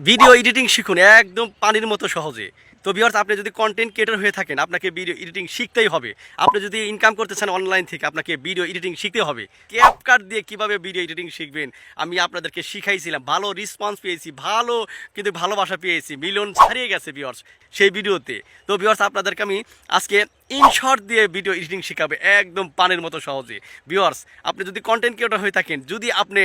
Video editing শিখুন একদম পানির মতো সহজে। তো ভিউয়ার্স, আপনি যদি কন্টেন্ট ক্রিয়েটর হয়ে থাকেন, আপনাকে ভিডিও এডিটিং শিখতেই হবে। আপনি যদি ইনকাম করতে চান অনলাইন থেকে, আপনাকে ভিডিও এডিটিং শিখতে হবে। ক্যাপকাট দিয়ে কিভাবে ভিডিও এডিটিং শিখবেন আমি আপনাদেরকে শিখাইছিলাম, ভালো রেসপন্স পেয়েছি, ভালো কিন্তু ভালোবাসা পেয়েছি, মিলিয়ন ছাড়িয়ে গেছে ভিউয়ার্স সেই ভিডিওতে। তো ভিউয়ার্স, আপনাদেরকে আমি আজকে ইনশর্ট দিয়ে ভিডিও এডিটিং শেখাবে একদম পানির মতো সহজে। ভিউয়ার্স, আপনি যদি কন্টেন্ট ক্রিয়েটর হয়ে থাকেন, যদি আপনি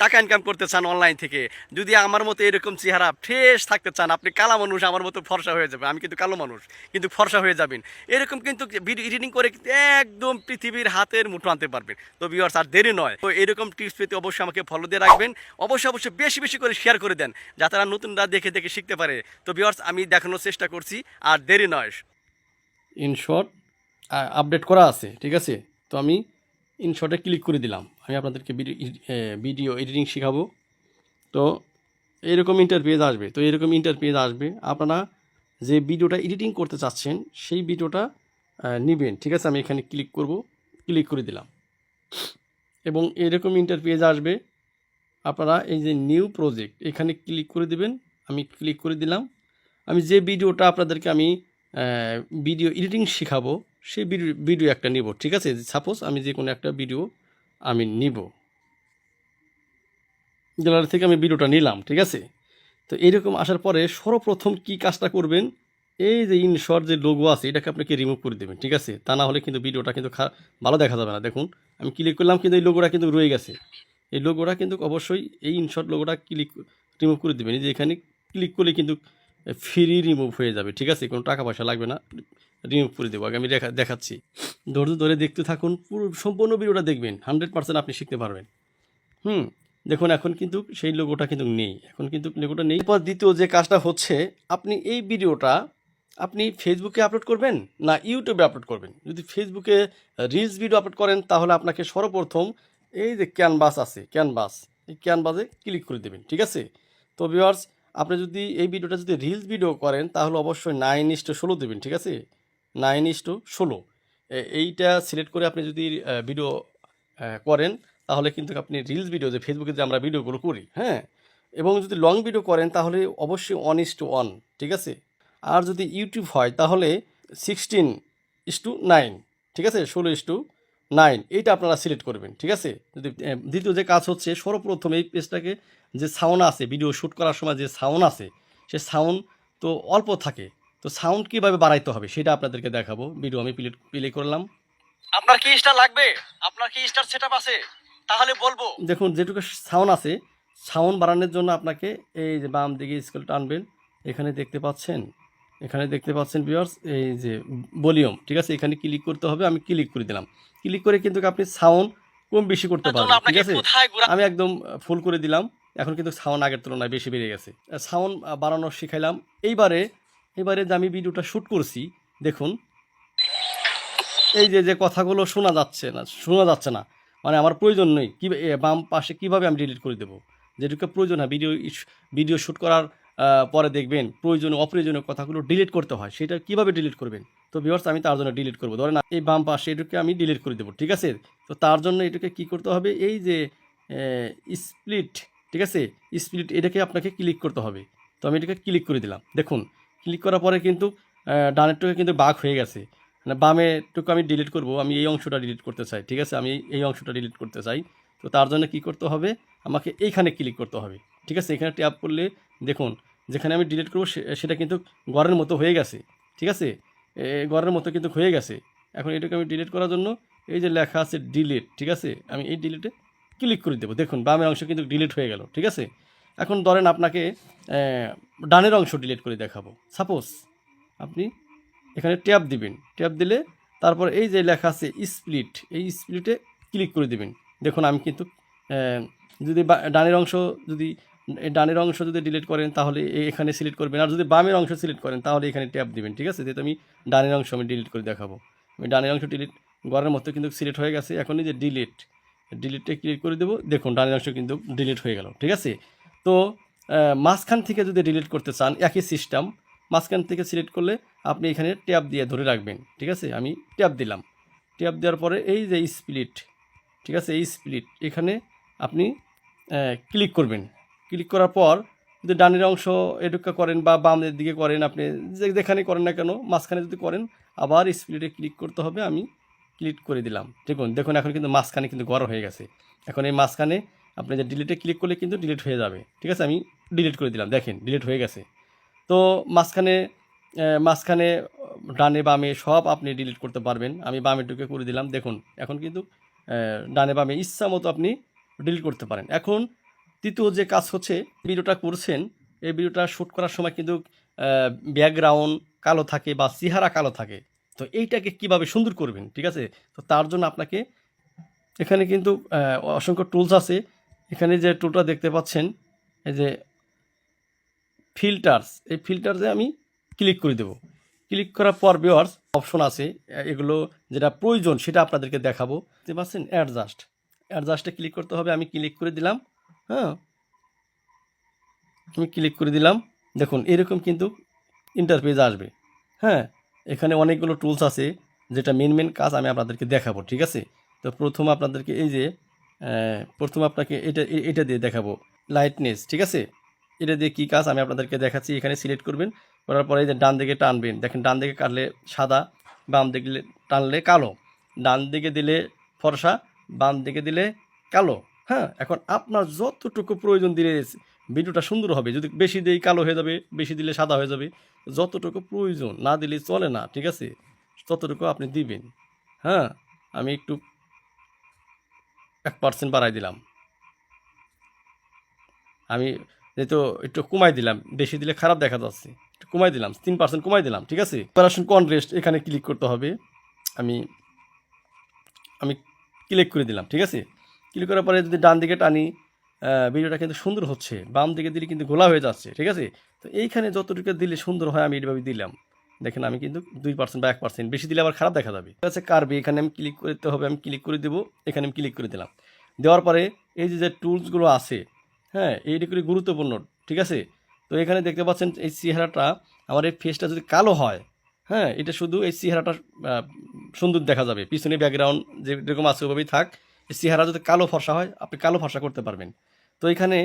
টাকা ইনকাম করতে চান অনলাইন থেকে, যদি আমার মতো এরকম চেহারা ফ্রেশ থাকতে চান, আপনি কালা মানুষ আমার মতো ফর্সা হয়ে যাবে, আমি কিন্তু কালো মানুষ কিন্তু ফর্সা হয়ে যাবেন, এরকম কিন্তু ভিডিও এডিটিং করে কিন্তু একদম পৃথিবীর হাতের মুঠো আনতে পারবেন। তো ভিউয়ার্স, আর দেরি নয়, তো এরকম টিপস পেতে অবশ্যই আমাকে ফলো দিয়ে রাখবেন। অবশ্যই বেশি বেশি করে শেয়ার করে দেন, যাতে তারা নতুনরা দেখে দেখে শিখতে পারে। তো ভিউয়ার্স, আমি দেখানোর চেষ্টা করছি, আর দেরি নয়। ইনশর্ট আপডেট করা আছে, ঠিক আছে। তো আমি ইনশর্টে ক্লিক করে দিলাম। আমি আপনাদেরকে ভিডিও এডিটিং শেখাবো। তো এরকম ইন্টারফেস আসবে। তো এরকম ইন্টারফেস আসবে, আপনারা যে ভিডিওটা এডিটিং করতে চাচ্ছেন সেই ভিডিওটা নেবেন, ঠিক আছে। আমি এখানে ক্লিক করব, ক্লিক করে দিলাম এবং এরকম ইন্টারফেস আসবে। আপনারা এই যে নিউ প্রজেক্ট এখানে ক্লিক করে দিবেন। আমি ক্লিক করে দিলাম। আমি যে ভিডিওটা আপনাদেরকে আমি ভিডিও এডিটিং শেখাবো সেই ভিডিও একটা নিব, ঠিক আছে। সাপোজ আমি যে কোনো একটা ভিডিও আমি নিব, গ্যালারি থেকে আমি ভিডিওটা নিলাম, ঠিক আছে। তো এইরকম আসার পরে সর্বপ্রথম কি কাজটা করবেন, এই যে ইনশর্ট যে লোগো আছে এটাকে আপনাকে রিমুভ করে দেবেন, ঠিক আছে। তা না হলে কিন্তু ভিডিওটা কিন্তু ভালো দেখা যাবে না। দেখুন আমি ক্লিক করলাম, কিন্তু এই লোগোটা কিন্তু রয়ে গেছে। এই লোগোটা কিন্তু অবশ্যই এই ইনশর্ট লোগোটা রিমুভ করে দেবেন। এই যে এখানে ক্লিক করলে কিন্তু ফ্রি রিমুভ হয়ে যাবে, ঠিক আছে। কোনো টাকা পয়সা লাগবে না, রিমুভ করে দেবো। আগে আমি দেখাচ্ছি, ধৈর্য ধরে দেখতে থাকুন, পুরো সম্পূর্ণ ভিডিওটা দেখবেন, 100% আপনি শিখতে পারবেন। দেখুন এখন কিন্তু সেই লোগোটা কিন্তু নেই, এখন কিন্তু লোগোটা নেই। এরপর দ্বিতীয় যে কাজটা হচ্ছে, আপনি এই ভিডিওটা আপনি ফেসবুকে আপলোড করবেন না ইউটিউবে আপলোড করবেন। যদি ফেসবুকে রিলস ভিডিও আপলোড করেন তাহলে আপনাকে সর্বপ্রথম এই যে ক্যানভাস আছে, এই ক্যানভাসে ক্লিক করে দেবেন, ঠিক আছে। তো ভিউয়ার্স, আপনি যদি এই ভিডিওটা যদি রিলস ভিডিও করেন তাহলে অবশ্যই 9:16 দেবেন, ঠিক আছে। 9:16 এইটা সিলেক্ট করে আপনি যদি ভিডিও করেন তাহলে কিন্তু আপনি রিলস ভিডিও, যে ফেসবুকে যে আমরা ভিডিওগুলো করি, হ্যাঁ, এবং যদি লং ভিডিও করেন তাহলে অবশ্যই 1:1, ঠিক আছে। আর যদি ইউটিউব হয় তাহলে 16:9, ঠিক আছে, 16:9 এইটা আপনারা সিলেক্ট করবেন, ঠিক আছে। যদি দ্বিতীয় যে কাজ হচ্ছে, সর্বপ্রথম এই পেজটাকে যে সাউন্ড আছে, ভিডিও শ্যুট করার সময় যে সাউন্ড আছে সে সাউন্ড তো অল্প থাকে, তো সাউন্ড কীভাবে বাড়াইতে হবে সেটা আপনাদেরকে দেখাবো। ভিডিও আমি প্লে করলাম। আপনার কি স্টার লাগবে? আপনার কি স্টার সেটআপ আছে? তাহলে বলবো। দেখুন যেটুকু সাউন্ড আছে, সাউন্ড বাড়ানোর জন্য আপনাকে এই যে বাম দিকে স্কেল টানবেন, এখানে দেখতে পাচ্ছেন ভিউয়ার্স, এই যে ভলিউম, ঠিক আছে, এখানে ক্লিক করতে হবে। আমি ক্লিক করে দিলাম। ক্লিক করে কিন্তু আপনি সাউন্ড কম বেশি করতে পারবেন, ঠিক আছে। আমি একদম ফুল করে দিলাম। এখন কিন্তু সাউন্ড আগের তুলনায় বেশি বেড়ে গেছে। সাউন্ড বাড়ানো শিখাইলাম। এইবারে যে আমি ভিডিওটা শ্যুট করছি, দেখুন এই যে কথাগুলো শোনা যাচ্ছে না, মানে আমার প্রয়োজন নেই। বাম পাশে কীভাবে আমি ডিলিট করে দেবো? যেটুকু প্রয়োজন হয় ভিডিও শ্যুট করার পরে দেখবেন অপ্রয়োজনীয় কথাগুলো ডিলিট করতে হয়, সেটা কীভাবে ডিলিট করবেন? তো ভিউয়ার্স, আমি তার জন্য ডিলিট করবো। ধরেন এই বাম পাশে এটুকে আমি ডিলিট করে দেবো, ঠিক আছে। তো তার জন্য এটাকে কী করতে হবে, এই যে স্প্লিট, ঠিক আছে, স্প্লিট এটাকে আপনাকে ক্লিক করতে হবে। তো আমি এটাকে ক্লিক করে দিলাম। দেখুন ক্লিক করার পরে কিন্তু ডানেরটুকে কিন্তু বাঁক হয়ে গেছে, মানে বামেরটুকু আমি ডিলিট করব। আমি এই অংশটা ডিলিট করতে চাই, ঠিক আছে, আমি এই অংশটা ডিলিট করতে চাই। তো তার জন্য কী করতে হবে, আমাকে এইখানে ক্লিক করতে হবে, ঠিক আছে। এখানে ট্যাপ করলে দেখুন যেখানে আমি ডিলিট করব সেটা কিন্তু ঘরের মতো হয়ে গেছে, ঠিক আছে, ঘরের মতো কিন্তু হয়ে গেছে। এখন এটাকে আমি ডিলিট করার জন্য এই যে লেখা আছে ডিলিট, ঠিক আছে, আমি এই ডিলিটে ক্লিক করে দেবো। দেখুন বামের অংশ কিন্তু ডিলিট হয়ে গেল, ঠিক আছে। এখন ধরেন আপনাকে ডানের অংশ ডিলিট করে দেখাবো। সাপোজ আপনি এখানে ট্যাপ দিবেন, ট্যাপ দিলে তারপর এই যে লেখা আছে স্প্লিট, এই স্প্লিটে ক্লিক করে দিবেন। দেখুন আমি কিন্তু যদি ডানের অংশ যদি ডিলিট করেন তাহলে এখানে সিলেক্ট করবেন, আর যদি বামের অংশ সিলেক্ট করেন তাহলে এখানে ট্যাপ দিবেন, ঠিক আছে। যেহেতু আমি ডানের অংশ আমি ডিলিট করে দেখাবো। আমি ডানের অংশ ডিলিট ঘরের মতো কিন্তু সিলেক্ট হয়ে গেছে। এখন এই যে ডিলিটে ক্লিক করে দেবো। দেখুন ডানের অংশ কিন্তু ডিলিট হয়ে গেল, ঠিক আছে। তো মাঝখান থেকে যদি ডিলিট করতে চান, একই সিস্টেম, মাঝখান থেকে সিলেক্ট করলে আপনি এখানে ট্যাপ দিয়ে ধরে রাখবেন, ঠিক আছে। আমি ট্যাপ দিলাম। ট্যাপ দেওয়ার পরে এই যে স্প্লিট, ঠিক আছে, এই স্প্লিট এখানে আপনি ক্লিক করবেন। ক্লিক করার পর যদি ডানের অংশ এটুকু করেন বা বামের দিকে করেন, আপনি যেখানে করেন না কেন মাঝখানে যদি করেন, আবার স্প্লিটে ক্লিক করতে হবে। আমি ক্লিক করে দিলাম। দেখুন দেখুন এখন কিন্তু মাঝখানে কিন্তু গড় হয়ে গেছে। এখন এই মাঝখানে আপনি যে ডিলিটে ক্লিক করলে কিন্তু ডিলিট হয়ে যাবে। ঠিক আছে, আমি ডিলিট করে দিলাম, দেখেন ডিলিট হয়ে গেছে। তো মাঝখানে মাঝখানে ডানে বামে সব আপনি ডিলিট করতে পারবেন। আমি বামেরটুকু করে দিলাম, দেখুন এখন কিন্তু ডানে বামে ইচ্ছা মতো আপনি ডিলিট করতে পারেন। এখন তৃতীয় যে কাজ হচ্ছে, ভিডিওটা করছেন, এই ভিডিওটা শ্যুট করার সময় কিন্তু ব্যাকগ্রাউন্ড কালো থাকে বা চেহারা কালো থাকে। তো এইটাকে কিভাবে সুন্দর করবেন, ঠিক আছে? তো তার জন্য আপনাকে এখানে কিন্তু অসংখ্য টুলস আছে। এখানে যে টুলটা দেখতে পাচ্ছেন, এই যে ফিল্টার্স, এই ফিল্টার্সে আমি ক্লিক করে দেব। ক্লিক করার পর ভিউয়ার্স অপশন আছে, এগুলো যেটা প্রয়োজন সেটা আপনাদেরকে দেখাবো। দেখতে পাচ্ছেন অ্যাডজাস্টে ক্লিক করতে হবে। আমি ক্লিক করে দিলাম। হ্যাঁ, আমি ক্লিক করে দিলাম। দেখুন এরকম কিন্তু ইন্টারফেস আসবে। হ্যাঁ, এখানে অনেকগুলো টুলস আছে, যেটা মেন কাজ আমি আপনাদেরকে দেখাবো। ঠিক আছে, তো প্রথম আপনাদেরকে এই যে প্রথম আপনাকে এটা দিয়ে দেখাবো, লাইটনেস। ঠিক আছে, এটা দিয়ে কী কাজ আমি আপনাদেরকে দেখাচ্ছি। এখানে সিলেক্ট করবেন, করার পরে এই যে ডান দিকে টানবেন, দেখেন ডান দিকে কাটলে সাদা, বাম দিকে টানলে কালো, ডান দিকে দিলে ফর্সা, বাম দিকে দিলে কালো। হ্যাঁ, এখন আপনার যতটুকু প্রয়োজন দিলে ভিডিওটা সুন্দর হবে। যদি বেশি দিই কালো হয়ে যাবে, বেশি দিলে সাদা হয়ে যাবে। যতটুকু প্রয়োজন, না দিলে চলে না। ঠিক আছে, ততটুকু আপনি দিবেন। হ্যাঁ, আমি একটু 1% বাড়াই দিলাম। আমি যেহেতু একটু কমাই দিলাম, বেশি দিলে খারাপ দেখা যাচ্ছে, একটু কমাই দিলাম, 3% কমাই দিলাম। ঠিক আছে, অপারেশন কন্ট্রাস্ট এখানে ক্লিক করতে হবে। আমি আমি ক্লিক করে দিলাম। ঠিক আছে, ক্লিক করার পরে যদি ডান দিকে টানি, ভিডিওটা কিন্তু সুন্দর হচ্ছে। বাম দিকে দিলে কিন্তু ঘোলা হয়ে যাচ্ছে। ঠিক আছে, তো এইখানে যতটুকু দিলে সুন্দর হয় আমি এইভাবে দিলাম। দেখেন আমি কিন্তু 2% বা 1%, বেশি দিলে আবার খারাপ দেখা যাবে। ঠিক আছে, কার্ভে এখানে আমি ক্লিক করতে হবে। আমি ক্লিক করে দেবো, এখানে আমি ক্লিক করে দিলাম। দেওয়ার পরে এই যে টুলসগুলো আছে, হ্যাঁ, এইগুলি গুরুত্বপূর্ণ। ঠিক আছে, তো এখানে দেখতে পাচ্ছেন এই চেহারাটা, আমার এই ফেসটা যদি কালো হয়, হ্যাঁ, এটা শুধু এই চেহারাটা সুন্দর দেখা যাবে। পিছনে ব্যাকগ্রাউন্ড যেরকম আছে ওভাবেই থাক, এই চেহারা যদি কালো ফর্সা হয় আপনি কালো ফর্সা করতে পারবেন। তো এখানে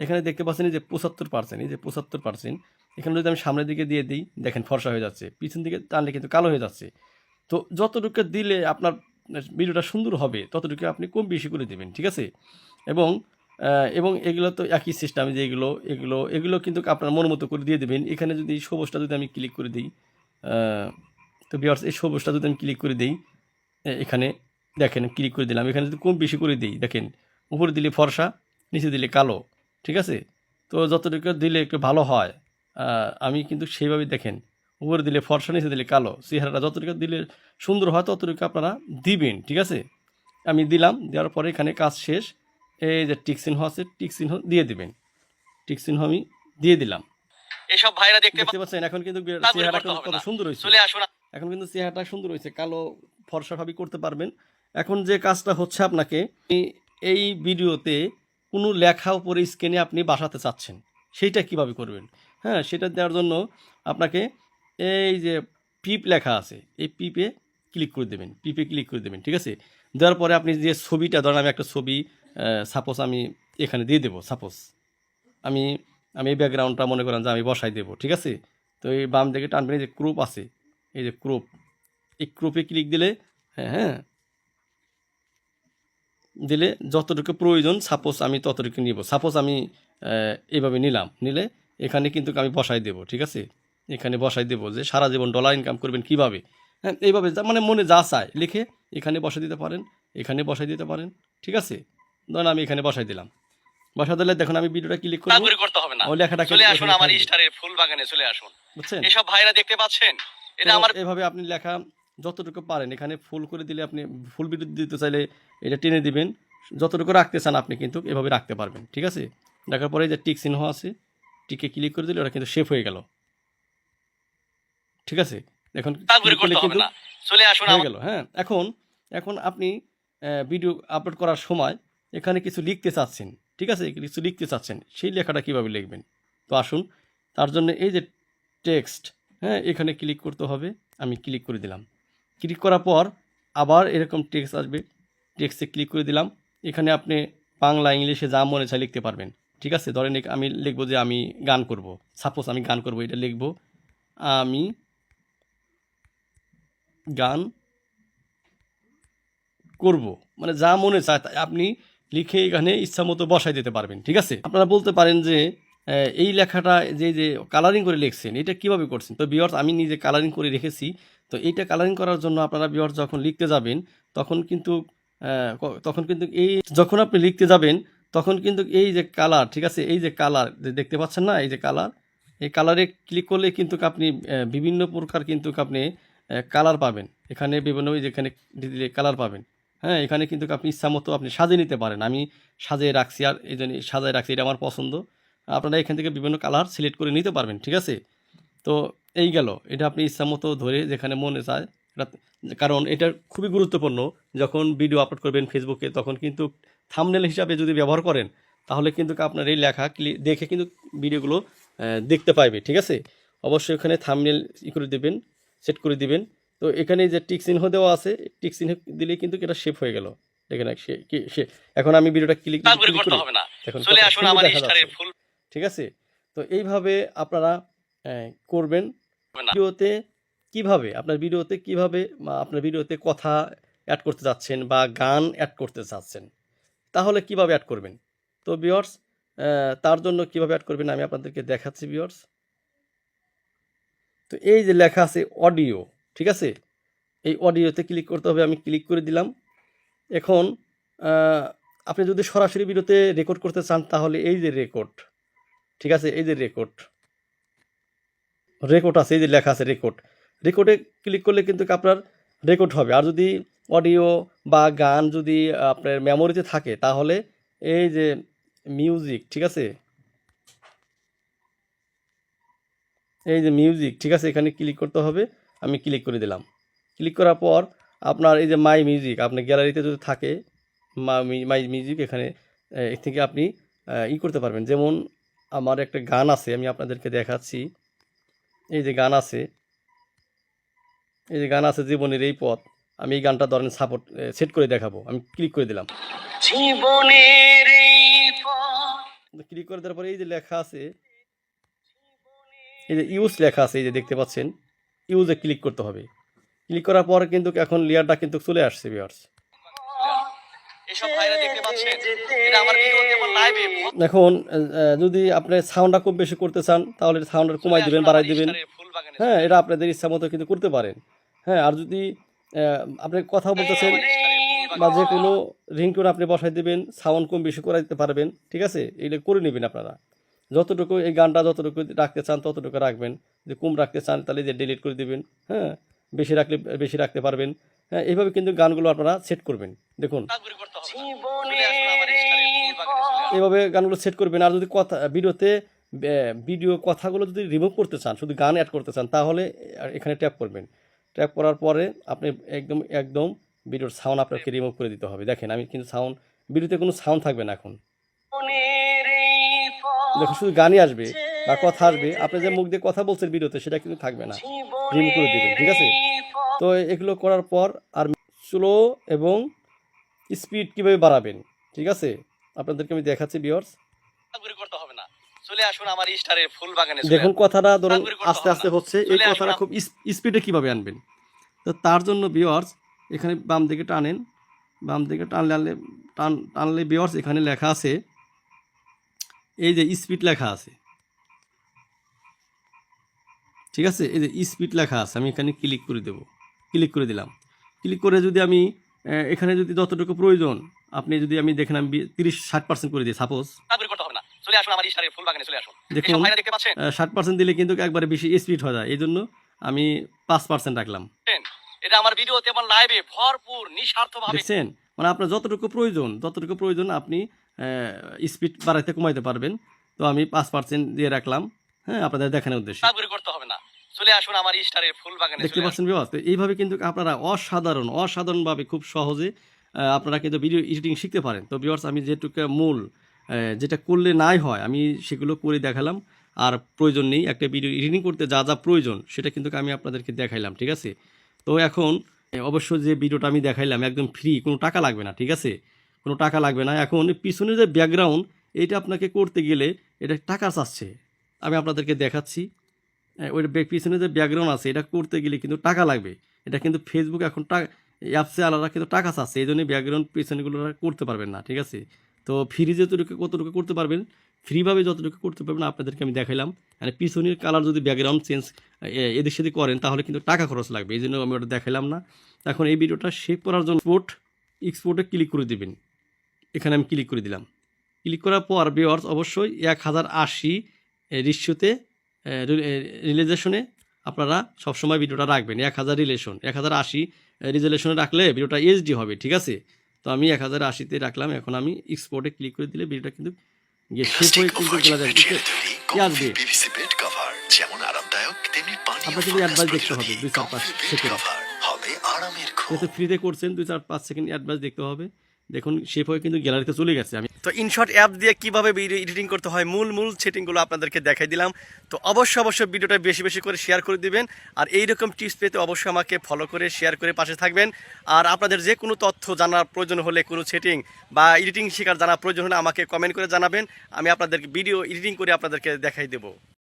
এখানে দেখতে পাচ্ছেন এই যে 75%, এই যে 75%, এখানে যদি আমি সামনের দিকে দিয়ে দিই, দেখেন ফর্সা হয়ে যাচ্ছে, পিছন দিকে টানলে কিন্তু কালো হয়ে যাচ্ছে। তো যতটুকু দিলে আপনার ভিডিওটা সুন্দর হবে ততটুকু আপনি কম বেশি করে দেবেন। ঠিক আছে, এবং এবং এগুলো তো একই সিস্টেম, যে এগুলো কিন্তু আপনার মন মতো করে দিয়ে দেবেন। এখানে যদি এই সবুজটা যদি আমি ক্লিক করে দিই, তো ভিউয়ার্স এই সবুজটা যদি আমি ক্লিক করে দিই, এখানে দেখেন ক্লিক করে দিলাম। এখানে যদি কম বেশি করে দিই, দেখেন উপরে দিলে ফর্সা, নিচে দিলে কালো। ঠিক আছে, তো যতটুকু দিলে একটু ভালো হয়, আমি কিন্তু সেইভাবে দেখেন উপরে দিলে ফর্সা, নিচে দিলে কালো, চেহারাটা যতটুকু দিলে সুন্দর হয় ততটুকু আপনারা দিবেন। ঠিক আছে, আমি দিলাম। দেওয়ার পরে এখানে কাজ শেষ। এই যে টিক চিহ্ন আছে, টিক চিহ্ন দিয়ে দিবেন। টিক চিহ্ন আমি দিয়ে দিলাম। এসব ভাইরা দেখতে পাচ্ছেন এখন কিন্তু চেহারাটা কত সুন্দর হয়েছে। এখন কিন্তু চেহারাটা সুন্দর হয়েছে, কালো ফর্সা ভাবে করতে পারবেন। এখন যে কাজটা হচ্ছে, আপনাকে এই ভিডিওতে কোনো লেখা উপরে স্ক্রিনে আপনি বসাতে চাচ্ছেন, সেইটা কিভাবে করবেন? হ্যাঁ, সেটা দেওয়ার জন্য আপনাকে এই যে পিপ লেখা আছে, এই পিপে ক্লিক করে দেবেন। পিপে ক্লিক করে দেবেন। ঠিক আছে, দেওয়ার পরে আপনি যে ছবিটা ধরেন, আমি একটা ছবি সাপোজ আমি এখানে দিয়ে দেবো। সাপোজ আমি আমি এই ব্যাকগ্রাউন্ডটা মনে করেন যে আমি বসাই দেবো। ঠিক আছে, তো এই বাম দিকে টানবেন, এই যে ক্রপ আছে, এই যে ক্রপ, এই ক্রপে ক্লিক দিলে, হ্যাঁ হ্যাঁ, দিলে যতটুকু প্রয়োজন সাপোজ আমি ততটুকু নিব। সাপোজ আমি এইভাবে নিলে এখানে কিন্তু আমি বসাই দেব। ঠিক আছে, এখানে বসাই দেব যে সারা জীবন ডলার ইনকাম করবেন কিভাবে। হ্যাঁ, এইভাবে মানে মনে যা চায় লিখে এখানে বসাই দিতে পারেন, এখানে বসাই দিতে পারেন। ঠিক আছে, ধরুন আমি এখানে বসাই দিলাম। বসা দিলে দেখুন আমি ভিডিওটা ক্লিক করব, ওই লেখাটা চলে আসুন আমার স্টারের ফুল বাগানে চলে আসুন। বুঝছেন, এসব ভাইরা দেখতে পাচ্ছেন, এটা আমার এভাবে আপনি লেখা যতটুকু পারেন এখানে ফুল করে দিলে, আপনি ফুল ভিডিও দিতে চাইলে এটা টেনে দিবেন। যতটুকু রাখতে চান আপনি কিন্তু এভাবে রাখতে পারবেন। ঠিক আছে, দেখার পরে যে টিক চিহ্ন আছে, টিকে ক্লিক করে দিলে ওটা কিন্তু শেপ হয়ে গেল। ঠিক আছে, এখন চলে আসুন হয়ে গেল। হ্যাঁ, এখন আপনি ভিডিও আপলোড করার সময় এখানে কিছু লিখতে চাচ্ছেন। ঠিক আছে, কিছু লিখতে চাচ্ছেন, সেই লেখাটা কীভাবে লিখবেন? তো আসুন, তার জন্য এই যে টেক্সট, হ্যাঁ, এখানে ক্লিক করতে হবে। আমি ক্লিক করে দিলাম। ক্লিক করার পর আবার এরকম টেক্সট আসবে, টেক্সটে ক্লিক করে দিলাম। এখানে আপনি বাংলা ইংলিশে যা মনে চায় লিখতে পারবেন। ঠিক আছে, ধরেন আমি লিখবো যে আমি গান করব, সাপোজ আমি গান করব, এটা লিখবো আমি গান করব, মানে যা মনে চায় তাই আপনি লিখে এখানে ইচ্ছা মতো বসাই দিতে পারবেন। ঠিক আছে, আপনারা বলতে পারেন যে এই লেখাটা যে কালারিং করে লিখছেন এটা কিভাবে করছেন। তো ভিউয়ার্স আমি নিজে কালারিং করে রেখেছি। তো এইটা কালারিং করার জন্য আপনারা ভিউয়ার্স যখন লিখতে যাবেন তখন কিন্তু এই যখন আপনি লিখতে যাবেন তখন কিন্তু এই যে কালার, ঠিক আছে, এই যে কালার যে দেখতে পাচ্ছেন না, এই যে কালার, এই কালারে ক্লিক করলে কিন্তু আপনি বিভিন্ন প্রকার কিন্তু আপনি কালার পাবেন। এখানে বিভিন্ন যেখানে দিলে কালার পাবেন। হ্যাঁ, এখানে কিন্তু আপনি ইচ্ছা মতো আপনি সাজিয়ে নিতে পারেন। আমি সাজিয়ে রাখছি, আর এই জন্য সাজিয়ে রাখছি, এটা আমার পছন্দ। আপনারা এখান থেকে বিভিন্ন কালার সিলেক্ট করে নিতে পারবেন। ঠিক আছে, তো এই গেল, এটা আপনি ইচ্ছা মতো ধরে যেখানে মনে চায় এটা, কারণ এটা খুবই গুরুত্বপূর্ণ। যখন ভিডিও আপলোড করবেন ফেসবুকে তখন কিন্তু থাম্বনেল হিসাবে যদি ব্যবহার করেন তাহলে কিন্তু আপনার এই লেখা দেখে কিন্তু ভিডিওগুলো দেখতে পাইবে। ঠিক আছে, অবশ্যই ওখানে থাম্বনেল করে দেবেন, সেট করে দিবেন। তো এখানে যে টিক চিহ্ন দেওয়া আছে, টিক চিহ্ন দিলে কিন্তু এটা শেপ হয়ে গেল। দেখেন এখন আমি ভিডিওটা ক্লিক করতে হবে না, এখন চলে আসুন আমার স্টারের ফুল। ঠিক আছে, তো এইভাবে আপনারা করবেন। ভিডিওতে কিভাবে আপনার ভিডিওতে কথা অ্যাড করতে যাচ্ছেন বা গান অ্যাড করতে চাচ্ছেন, তাহলে কিভাবে অ্যাড করবেন। তো ভিউয়ার্স তার জন্য কিভাবে অ্যাড করবেন আমি আপনাদেরকে দেখাচ্ছি ভিউয়ার্স। তো এই যে লেখা আছে অডিও, ঠিক আছে, এই অডিওতে ক্লিক করতে হবে। আমি ক্লিক করে দিলাম। এখন আপনি যদি সরাসরি ভিডিওতে রেকর্ড করতে চান তাহলে এই যে রেকর্ড, ঠিক আছে, এই যে রেকর্ড আছে, এই যে লেখা আছে রেকর্ডে ক্লিক করলে কিন্তু আপনার রেকর্ড হবে। আর যদি অডিও বা গান যদি আপনার মেমোরিতে থাকে তাহলে এই যে মিউজিক, ঠিক আছে, এই যে মিউজিক, ঠিক আছে, এখানে ক্লিক করতে হবে। আমি ক্লিক করে দিলাম। ক্লিক করার পর আপনার এই যে মাই মিউজিক আপনার গ্যালারিতে যদি থাকে মাই মিউজিক, এখানে থেকে আপনি করতে পারবেন। যেমন আমার একটা গান আছে, আমি আপনাদেরকে দেখাচ্ছি। এই যে গান আছে, জীবনের এই পথ। আমি এই গানটা ধরেন সেট করে দেখাবো। আমি ক্লিক করে দিলাম। জীবনের এই পথ ক্লিক করে দেওয়ার পরে এই যে লেখা আছে, এই যে ইউজ লেখা আছে, এই যে দেখতে পাচ্ছেন, ইউজে ক্লিক করতে হবে। ক্লিক করার পর কিন্তু এখন লেয়ারটা কিন্তু চলে আসছে ভিউয়ার্স। এখন যদি আপনি সাউন্ডটা খুব বেশি করতে চান তাহলে সাউন্ডটা কমাই দিবেন, বাড়াই দিবেন। হ্যাঁ, এটা আপনাদের ইচ্ছা মতো কিন্তু করতে পারেন। হ্যাঁ, আর যদি আপনি কথা বলতেছেন বা যে কোনো রিংটোন আপনি বসাই দেবেন, সাউন্ড কম বেশি করে দিতে পারবেন। ঠিক আছে, এইটা করে নেবেন আপনারা। যতটুকু এই গানটা যতটুকু রাখতে চান ততটুকু রাখবেন। যদি কম রাখতে চান তাহলে যে ডিলিট করে দেবেন। হ্যাঁ, বেশি রাখলে বেশি রাখতে পারবেন। হ্যাঁ, এইভাবে কিন্তু গানগুলো আপনারা সেট করবেন। দেখুন, এইভাবে গানগুলো সেট করবেন। আর যদি ভিডিও কথাগুলো যদি রিমুভ করতে চান, শুধু গান অ্যাড করতে চান, তাহলে এখানে ট্যাপ করবেন। ট্যাপ করার পরে আপনি একদম ভিডিওর সাউন্ড আপনাকে রিমুভ করে দিতে হবে। দেখেন আমি কিন্তু ভিডিওতে কোনো সাউন্ড থাকবে না। এখন দেখুন, শুধু গানই আসবে বা কথা আসবে। আপনি যে মুখ দিয়ে কথা বলছেন ভিডিওতে সেটা কিন্তু থাকবে না, রিমুভ করে দেবেন। ঠিক আছে, তো এগুলো করার পর আর স্লো এবং স্পিড কিভাবে বাড়াবেন, ঠিক আছে, আপনাদেরকে আমি দেখাচ্ছি ভিউয়ার্স। দেখুন, কথাটা ধরুন আস্তে আস্তে হচ্ছে, এই কথাটা খুব স্পিডে কিভাবে আনবেন। তো তার জন্য ভিউয়ার্স এখানে বাম দিকে টানলে ভিউয়ার্স এখানে লেখা আছে, এই যে স্পিড লেখা আছে, ঠিক আছে, এই যে স্পিড লেখা আছে, আমি এখানে ক্লিক করে দেব। ক্লিক করে দিলাম। ক্লিক করে যদি আমি এখানে যদি যতটুকু প্রয়োজন আপনি যদি আমি দেখেন আমি 30-60% করে দিই সাপোজ। দেখুন 60% দিলে কিন্তু একবারে বেশি স্পিড হয়ে যায়, এই জন্য আমি 5% রাখলাম। এটা আমার ভিডিওতে আমার লাইভে ভরপুর নিঃস্বার্থভাবে দেখছেন, মানে আপনার যতটুকু প্রয়োজন আপনি স্পিড বাড়াইতে কমাইতে পারবেন। তো আমি 5% দিয়ে রাখলাম। হ্যাঁ, আপনাদের দেখানোর উদ্দেশ্যে। দেখতে পাচ্ছেন ভিউয়ার্স, এইভাবে কিন্তু আপনারা অসাধারণভাবে খুব সহজে আপনারা কিন্তু ভিডিও এডিটিং শিখতে পারেন। তো ভিউয়ার্স আমি যেটুকু যেটা করলে নাই হয় আমি সেগুলো করে দেখালাম। আর প্রয়োজন নেই, একটা ভিডিও এডিটিং করতে যা যা প্রয়োজন সেটা কিন্তু আমি আপনাদেরকে দেখাইলাম। ঠিক আছে, তো এখন অবশ্য যে ভিডিওটা আমি দেখাইলাম একদম ফ্রি, কোনো টাকা লাগবে না। ঠিক আছে, কোনো টাকা লাগবে না। এখন পিছনে যে ব্যাকগ্রাউন্ড, এইটা আপনাকে করতে গেলে এটা টাকা চাচ্ছে। আমি আপনাদেরকে দেখাচ্ছি। ওই পিছনে যে ব্যাকগ্রাউন্ড আছে এটা করতে গেলে কিন্তু টাকা লাগবে। এটা কিন্তু ফেসবুক এখন অ্যাপসে আলাদা কিন্তু টাকা চাচ্ছে, এই জন্যই ব্যাকগ্রাউন্ড পিছনেগুলো করতে পারবেন না, ঠিক আছে? তো ফ্রি যতটুকু কতটুকু করতে পারবেন, ফ্রিভাবে যতটুকু করতে পারবেন আপনাদেরকে আমি দেখাইলাম। মানে পিছনের কালার যদি ব্যাকগ্রাউন্ড চেঞ্জ এদিক সেদিক করেন তাহলে কিন্তু টাকা খরচ লাগবে, এই জন্য আমি ওটা দেখাইলাম না। এখন এই ভিডিওটা সেভ করার জন্য এক্সপোর্টে ক্লিক করে দেবেন। এখানে আমি ক্লিক করে দিলাম। ক্লিক করার পর ভিউয়ার্স অবশ্যই 1080 রেশিওতে রিলেজেশনে আপনারা সবসময় ভিডিওটা রাখবেন। 1080 রিজলেশনে রাখলে ভিডিওটা এইচডি হবে, ঠিক আছে? তো আমি 1080-তে রাখলাম। এখন আমি এক্সপোর্টে ক্লিক করে দিলে ভিডিওটা কিন্তু সেভ হয়ে কিন্তু আসবে। আপনার কিন্তু অ্যাডভাইস দেখতে হবে 2-4-5 সেকেন্ড। যেহেতু ফ্রিতে করছেন 2-4-5 সেকেন্ড অ্যাডভাইস দেখতে হবে। দেখুন সেভ হয়ে কিন্তু গ্যালারিতে চলে গেছে। আমি তো ইনশর্ট অ্যাপ দিয়ে কীভাবে ভিডিও এডিটিং করতে হয় মূল সেটিংগুলো আপনাদেরকে দেখাই দিলাম। তো অবশ্যই ভিডিওটা বেশি করে শেয়ার করে দিবেন। আর এইরকম টিপস পেতে অবশ্যই আমাকে ফলো করে শেয়ার করে পাশে থাকবেন। আর আপনাদের যে কোনো তথ্য জানার প্রয়োজন হলে, কোনো সেটিং বা এডিটিং শেখার জানার প্রয়োজন হলে আমাকে কমেন্ট করে জানাবেন। আমি আপনাদেরকে ভিডিও এডিটিং করে আপনাদেরকে দেখাই দেবো।